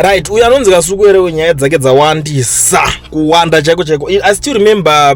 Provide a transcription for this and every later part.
Right, uyu anonzi Kasukuwere nyaya dzake dzawandisa kuwanda chaiko. I still remember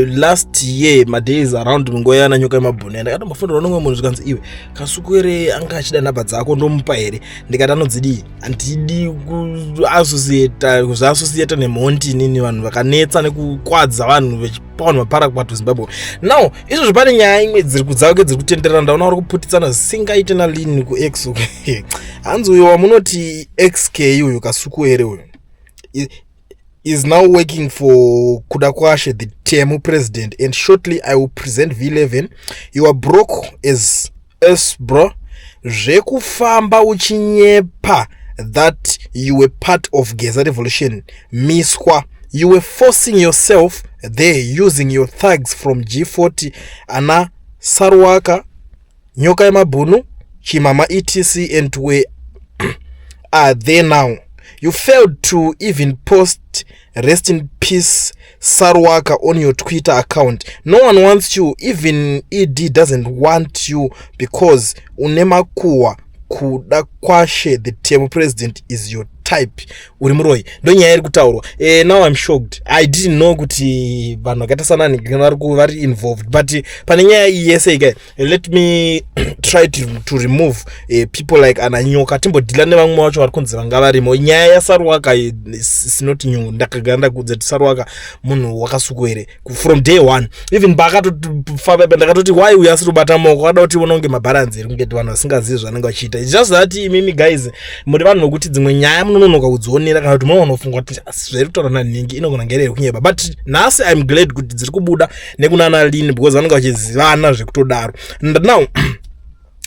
last year my days around ngoyana Nyoka yemabhunu ndakatombofundirwa nomwe munhu zvikanzi iwe Kasukuwere anga achida nhamba dzako ndomupa here ndikati anodzidi handidi kuzoasosieta nemhonti nini vanhu vakanetsa nekukwadza vanhu vachipawa mapara kubva Zimbabwe. Now izvozvo pane nyaya imwe dziri kudzauke dziri kutenderera ndaona vari kuputidzana zvisingaite nalini kuX hanzi uyo wamunoti XK uyu Kasukuwere uyu is now working for kuda kwashe the term president, and shortly I will present V11. You are broke as bro zvekufamba uchinyepa that you were part of Geza revolution miswa. You were forcing yourself there using your thugs from G40 ana Saruwaka, Nyoka yemabhunu, Chimhamha etc, and we are there now. You failed to even post rest in peace Saruwaka on your Twitter account. No one wants you, even ED doesn't want you because unemakuwa kuda kwashe the term president is your type. Urimuroi ndo nyaya iri kutaurwa. Now I'm shocked. I didn't know kuti vanhu vakaita sanani vari involved, but pane nyaya iyi yese ika let me try to remove people like ana Nyoka timbodhila nevamwe vacho vari kunzi vanga varimo. Nyaya yaSaruwaka is not new. Ndakaganda kudza kuti Saruwaka munhu wakasukuwere from day one. Even ndakatoti why uyu asiri kubata maoko ada kuti unonge mabalance iri kungeti vanhu vasingazivi zvanenge vachiita. It's just that imimi guys muri vanhu nokuti dzimwe nyaya munonoka kudzionera kana kuti munofunga kuti zviri kutaura naningi inogona ngerere kunyeba, but nhasi I'm glad kuti dziri kubuda nekunana lini because vanenge vachizivana zvekutodaro. And now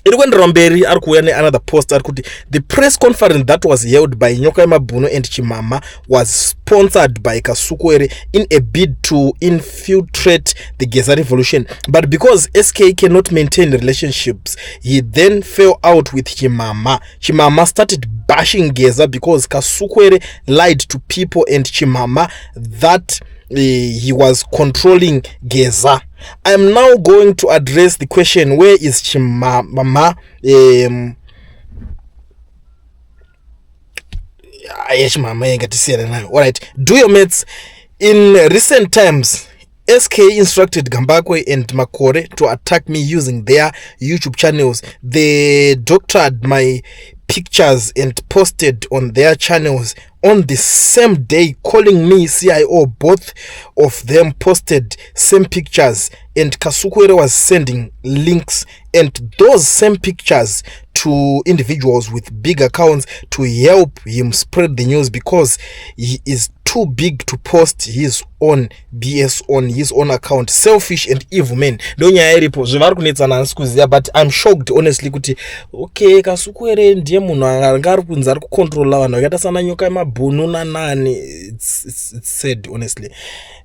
iri kuenderera mberi ari kuuya neanother post ari kuti the press conference that was held by Nyoka yemabhunu and Chimhamha was sponsored by Kasukuwere in a bid to infiltrate the Geza revolution, but because SK cannot maintain relationships he then fell out with Chimhamha. Chimhamha started bashing Geza because Kasukuwere lied to people and Chimhamha that he was controlling Geza. I am now going to address the question, where is Chimhamha? Alright, do your mates. In recent times SK instructed Gambakwe and Makore to attack me using their YouTube channels. They doctored my pictures and posted on their channels on the same day calling me CIO. Both of them posted same pictures and Kasukuwere was sending links and those same pictures to individuals with big accounts to help him spread the news because he is too big to post his own BS on his own account. Selfish and evil men. Don't you hear people? Zvivari kunetsana ansikuziya, but I'm shocked honestly kuti okay Kasukuwere ndiye munhu angari kunzi ari kucontrola vanhu vakaita sana Nyoka yemabhunu nanani. It's sad honestly.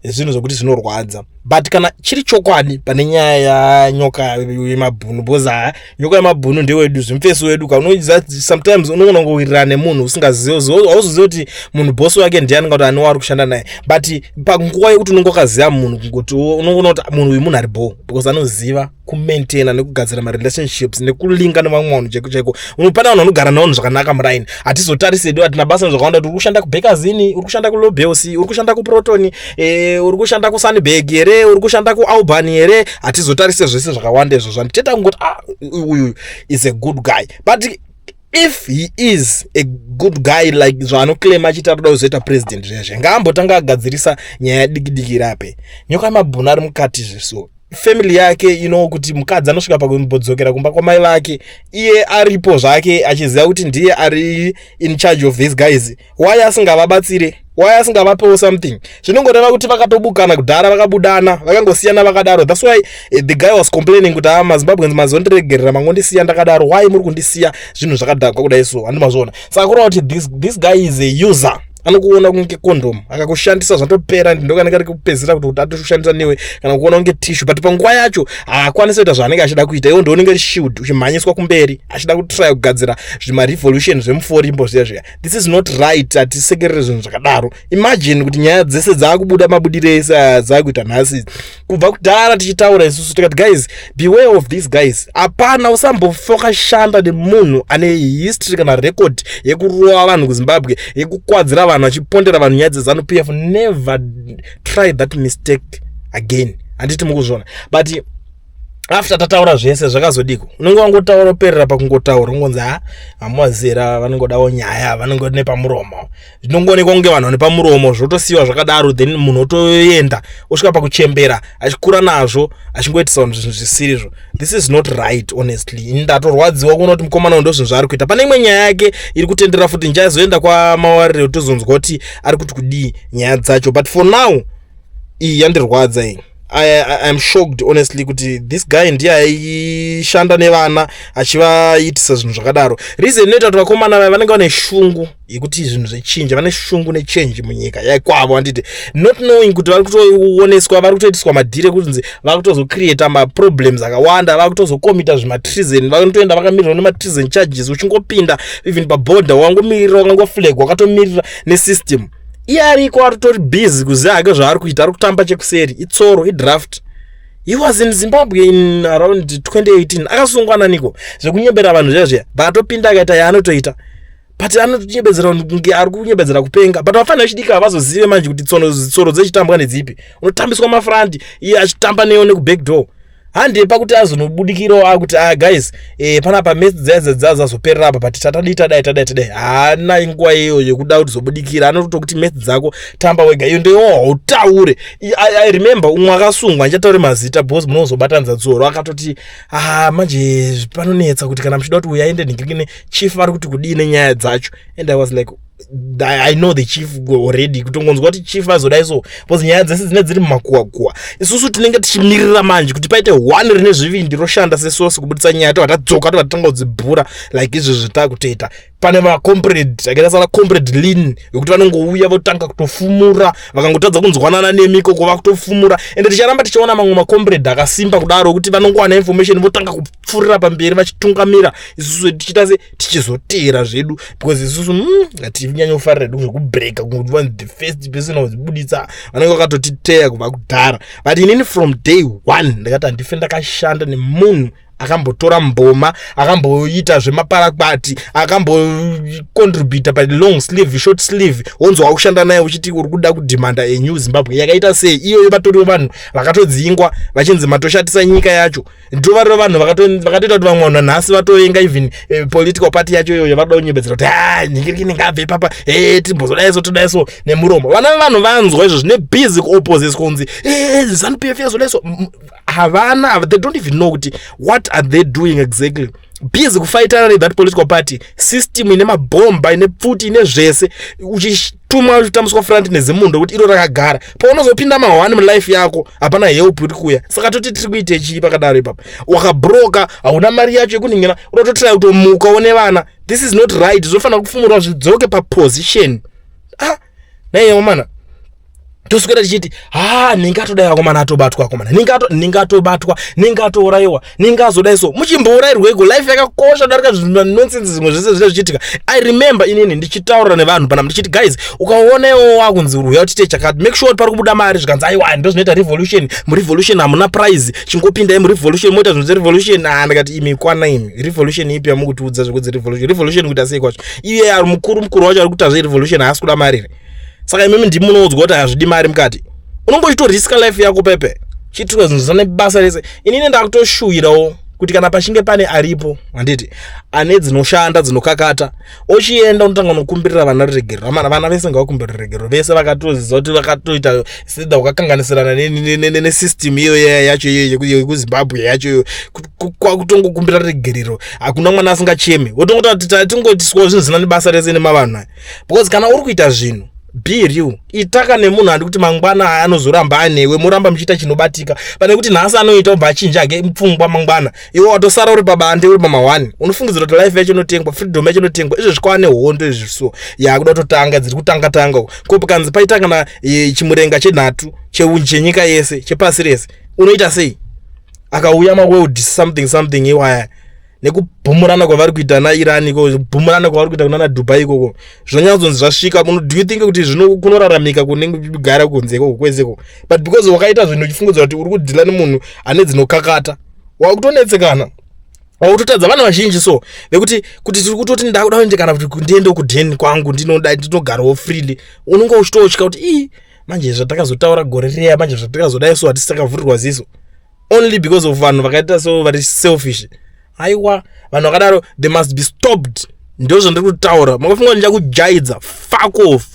Zvinhu zvokuti zvinorwadza, but kana chiri chokwadi pane nyaya yaNyoka yemabhunu boza Nyoka yemabhunu ndewedu zvimfeso wedu kaunoziva sometimes unoona ngowirirana nemunhu usingazivi hauzivi kuti munhu bosi wake ndiani kana kuti ani wari kushanda naye, but panguva yekuti unenge wakaziva munhu kuti unoona kuti munhu uyu munhu ari bo because anoziva kumaintaina nekugadzira marelationships nekulinga nevamwe vanhu chaiko. Unopana vanhu vanogara navanhu zvakanaka muraini. Hatizotarisedi hatina basa zvakawanda kuti uri kushanda kubhekazini, uri kushanda kulobelsi, uri kushanda kuprotoni, uri kushanda kusunbag here, uri kushanda kualbany here. Hatizotarise zvese zvakawanda izvo zvanditeta kungoti uyu is a good guy, but if he is a good guy like zvaanoclaim achita toda kuzoita president zvezve ngaambotanga agadzirisa nyaya diki rape. Nyoka yemabhunu ari mukati zveso family yake kuti mukadzi anosvika pakumbodzokera kumba kwamai vake iye aripo zvake achiziva kuti ndiye ari in charge of these guys. Why asingavabatsire? Why asingavapewo something? Zvinongoreva kuti vakatobukana kudhara vakabudana vakangosiyana vakadaro. That's why the guy was complaining kuti maZimbabweans mazondiregerera mangondisiya ndakadaro. Why muri kundisiya zvinhu zvakadhakwa kudai so handimazviona. Saka kureva kuti this guy is a user anokuona kunge condom akakushandisa zvatopera ndokanenge ari kupedzera kuti atokushandisa newe kana kuona kunge tissue but panguva yacho haakwanisa kuita zvaanenge achida kuita iwo ndounenge ri shield uchimhanyiswa kumberi achida kutry kugadzira zvima-revolution zvemuforimbo zviya this is not right. Hatisekerere zvinhu zvakadaro. Imagine kuti nyaya dzese dzaakubuda mabudire ese dzaakuita nhasi kubva kudhara tichitaura isusu tikati guys beware of these guys. Hapana usambofokashanda nemunhu ane history kana record yekurova vanhu kuZimbabwe, yekukwadzira vanhu achipondera vanhu nyaya dzeZANU-PF. Never try that mistake again. Handiti mukuzvona but after tataura zvese zvakazodiko unenge wangotaura perera pakungotaura ungonzi amwazera vanongodawo nyaya vanongode pamuromo zvinongoonekwa kunge vanhu vane pamuromo zvotosiyiwa zvakadaro then munhu otoenda osvika pakuchembera achikura nazvo achingoitisa vanhu zvinhu zvisirizvo. This is not right honestly. Ndatorwadziwa kuona kuti mukomana ndo zvinhu zvaari kuita. Pane imwe nyaya yake iri kutendera futi njazoenda kwamawarire kuti tozonzwa kuti ari kuti kudii nyaya dzacho but for now iyi yandirwadza iyi. I'm shocked honestly kuti this guy ndiye aishanda nevana achivaitisa zvinhu zvakadaro. Reason inoita kuti vakomana vaya vanenge vane shungu yekuti zvinhu zvechinja, vane shungu nechange munyika yakwavo handiti not knowing kuti vari kutooneswa, vari kutoitiswa madhire kunzi vari kutozocreata maproblems akawanda, vari kutozokomita zvimatreason, vari kutoenda vakamirira nematreason charges. Uchingopinda even paborder wangomirira wakangoflag wakatomirira nesystem iye ariko aritori busy kuziva hake zvaari kuita, ari kutamba chekuseri itsoro idraft. He was in Zimbabwe in around 2018 akasungwana niko zvekunyembera vanhu zvezve vakatopinda akaita yaanotoita but anotonyembedzera kunge ari kunyembedzera kupenga but vafanira vachidika havazozive manje kuti tsoro dzechitambwa nedzipi. Unotambiswa mafrandi iye achitamba neyo nekubackdoor handi pakuti azonobudikirawo akuti guys panapa match dzazoperera apa but tadai hana nguva iyo yekuda kuti zobudikira. Anototo kuti match dzako tamba wega iyo ndeyo utaure. I remember umwe akasungwa ndichataure mazita boss munozobatanidza tsoro akatoti manje panonetsa kuti kana muchida kuti uyu aende ningirikine chief vari kuti kudii nenyaya dzacho and I was like I know the chief already kutongonzwa kuti chief azodai so because nyaya dzese dzine dziri mumakuwa isusu tinenge tichimirira manje kuti paite one rine zvivindi roshanda sesosi kubudisa nyaya tovatadzoka tovatanga kudzibhura like izvo zvitakutoita. Pane macomrade akaita sana comrade lean yokuti vanongouya votanga kutofumura vakangotadza kunzwanana nemikoko vakutofumura ende ticharamba tichiona mamwe macomrade akasimba kudaro kuti vanongowana information votanga kupfurira pamberi vachitungamira isusu tichita se tichizotera zvedu because isusu ngatinyanye hedu zvekubreaka kuti the first person wazibuditsa vanenge vakatotiteya kubva kudhara but inini from day one ndakati handife ndakashanda nemunhu akambotora mboma akamboita zvemaparakwati akambocontributa palong sleeve short sleeve wonzwa kushanda naye uchiti uri kuda kudhimanda eNew Zimbabwe yakaita sei iyoyo vatoriwo vanhu vakatodzingwa vachinzi matoshatisa nyika yacho ndo vari vanhu vakatoita kuti vamwe vanhu nhasi vatoenga even political party yacho iyoyo vada kunyembedzera kuti nyingirikini ngabve papa timbozodaiso todaiso nemuromo. Vana vanhu vanzwa izvo zvine basic opposites kunzi ZANU-PF yazodaiso havana, they don't even know kuti what are they doing exactly. Busy kufaitana that political party system ine mabhomba ine pfuti ine zvese uchituma uchitambiswa front nezimundo kuti iro rakagara paunozopinda mahwani mulife yako hapana help iri kuya. Saka toti tiri kuite chii pakadaro ipapa wakabroka hauna mari yacho yekuningina unototry kutomuka one vana. This is not right. Zvofanira kufumura zvidzoke paposition naiyewo mana toswera tichiti ningatodai akomana atobatwa akomana ningatobatwa ningatoraiwa ningazodaiso muchimbourairwego life yakakosha darika nonsense zvimwe zvese zvine zvichiitika. I remember inini ndichitaurira nevanhu pana ndichiti guys ukaonewo wakunzi uya utite chakati make sure pari kubuda mari zvikanzi aiwa ndo zvinoita revolution murevolution hamuna prize chingopindai murevolution moita zvinhu zverevolution ndikati imi kwana imi revolution ipi yamukutiudza zvekudzi revolution kuita sei kwacho iye ari mukuru wacho ari kuita zverevolution haasi kuda mari here. Saka imimi ndimunodzwa kuti hazvidi mari mukati unongochitoriska life yako pepe chiitika zvinhu zvisane basa rese. Inini ndakutoshuvirawo kuti kana pachinge pane aripo handiti ane dzinoshanda dzinokakata ochienda unotanga nokumbirira vana ruregerero vana vese ngavakumbirira ruregerero vese vakatoziva kuti vakatoita sedha ukakanganisirana nesystem iyo yacho iyo yekuZimbabwe yacho iyo kwakutongokumbirira ruregerero hakuna mwana asingacheme wotongoti tingotiswa zvinhu zvisina nebasa rese nemavanhu aya because kana uri kuita zvinhu be real. Itaka nemunhu andi kuti mangwana anozoramba anewe muramba muchiita chinobatika pane kuti nhasi anoita ubva achinjage mupfungwa mangwana iwe watosara uri pabande uri pama1 unofungidzira kuti life yacho inotengwa, freedom yacho inotengwa. Izvo zvikwane hondo izvi so yakuda kutotanga dziri kutanga tanga ko pakanzi paita kana chimurenga chenhatu chenyika yese chepasi rese unoita sei akauya maworld something iwaya nekubhumurana kwavari kuita naIran kubhumurana kwavari kuita kuna Dubai ikoko zvonyatsonzi zvasvika. Do you think kuti zvino kunoraramika kunenge kugara kunzeko kwezeko, but because wakaita zvinhu uchifungidzira kuti uri kudhila nemunhu ane dzinokakata wakutonetsekana wakutotadza vanhu vazhinji so vekuti tiri kutoti ndakuda kuende kana kuti ndiende kudheni kwangu ndinogarawo freely unonga uchitotya kuti manje zvatakazotaura gore reya manje zvatakazodai so hatisi takavhurirwa ziso only because of vanhu vakaita so vari selfish. Aiwa vanhu vakadaro they must be stopped. Ndizvo ndiri kutaura makafunga ndichakujaidza fuck off.